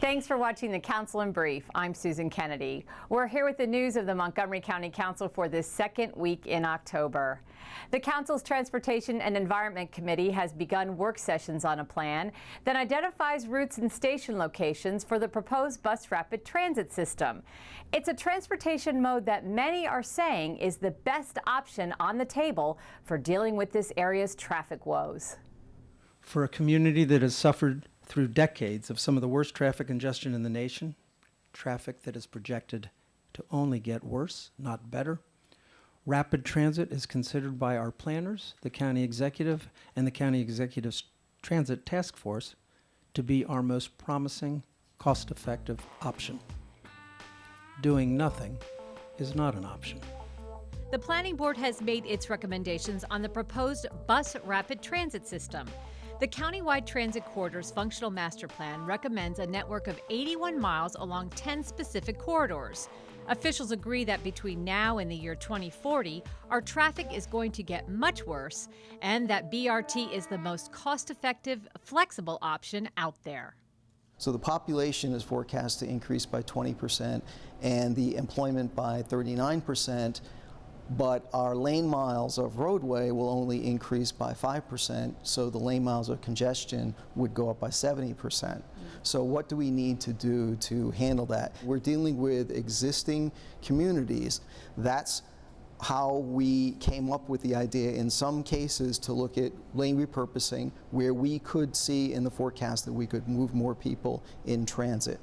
Thanks for watching the Council in Brief. I'm Susan Kennedy. We're here with the news of the Montgomery County Council for this second week in October. The Council's Transportation and Environment Committee has begun work sessions on a plan that identifies routes and station locations for the proposed bus rapid transit system. It's a transportation mode that many are saying is the best option on the table for dealing with this area's traffic woes. For a community that has suffered through decades of some of the worst traffic congestion in the nation, traffic that is projected to only get worse, not better, rapid transit is considered by our planners, the county executive, and the county executive's transit task force to be our most promising, cost-effective option. Doing nothing is not an option. The Planning Board has made its recommendations on the proposed bus rapid transit system. The Countywide Transit Corridors Functional Master Plan recommends a network of 81 miles along 10 specific corridors. Officials agree that between now and the year 2040, our traffic is going to get much worse, and that BRT is the most cost-effective, flexible option out there. So the population is forecast to increase by 20% and the employment by 39%. But our lane miles of roadway will only increase by 5%, so the lane miles of congestion would go up by 70%. So what do we need to do to handle that? We're dealing with existing communities. That's how we came up with the idea in some cases to look at lane repurposing, where we could see in the forecast that we could move more people in transit.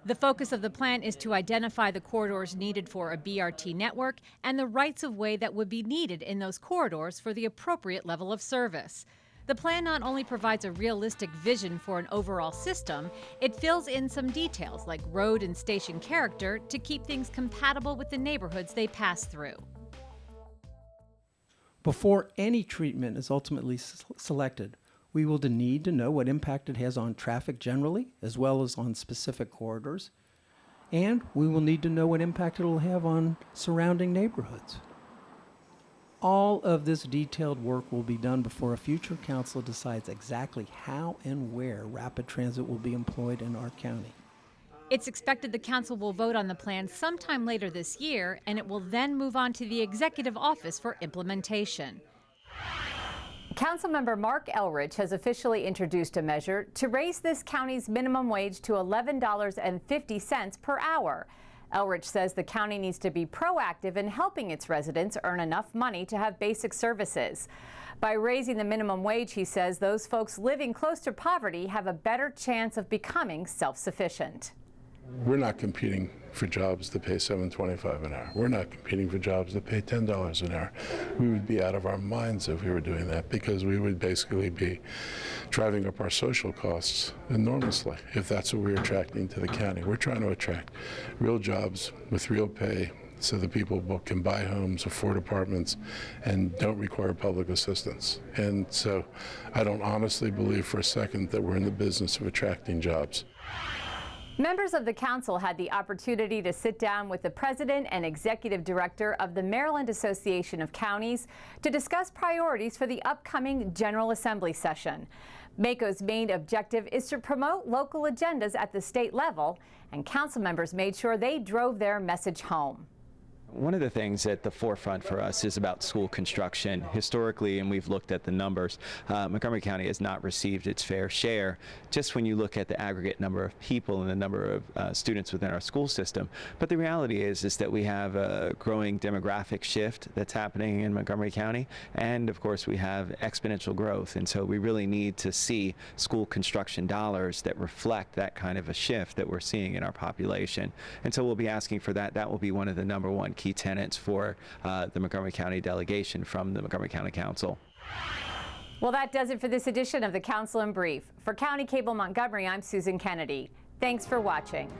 The focus of the plan is to identify the corridors needed for a BRT network and the rights-of-way that would be needed in those corridors for the appropriate level of service. The plan not only provides a realistic vision for an overall system, it fills in some details like road and station character to keep things compatible with the neighborhoods they pass through. Before any treatment is ultimately selected, we will need to know what impact it has on traffic generally, as well as on specific corridors. And we will need to know what impact it will have on surrounding neighborhoods. All of this detailed work will be done before a future council decides exactly how and where rapid transit will be employed in our county. It's expected the council will vote on the plan sometime later this year, and it will then move on to the executive office for implementation. Councilmember Mark Elrich has officially introduced a measure to raise this county's minimum wage to $11.50 per hour. Elrich says the county needs to be proactive in helping its residents earn enough money to have basic services. By raising the minimum wage, he says those folks living close to poverty have a better chance of becoming self-sufficient. We're not competing for jobs that pay $7.25 an hour. We're not competing for jobs that pay $10 an hour. We would be out of our minds if we were doing that, because we would basically be driving up our social costs enormously if that's what we're attracting to the county. We're trying to attract real jobs with real pay so that people can buy homes, afford apartments, and don't require public assistance. And so I don't honestly believe for a second that we're in the business of attracting jobs. Members of the council had the opportunity to sit down with the president and executive director of the Maryland Association of Counties to discuss priorities for the upcoming General Assembly session. MaCo's main objective is to promote local agendas at the state level, and council members made sure they drove their message home. One of the things at the forefront for us is about school construction. Historically, and we've looked at the numbers, Montgomery County has not received its fair share, just when you look at the aggregate number of people and the number of students within our school system. But the reality is that we have a growing demographic shift that's happening in Montgomery County, and of course we have exponential growth, and so we really need to see school construction dollars that reflect that kind of a shift that we're seeing in our population. And so we'll be asking for that. That will be one of the #1 key tenets for the Montgomery County delegation from the Montgomery County Council. Well, that does it for this edition of the Council in Brief. For County Cable Montgomery, I'm Susan Kennedy. Thanks for watching.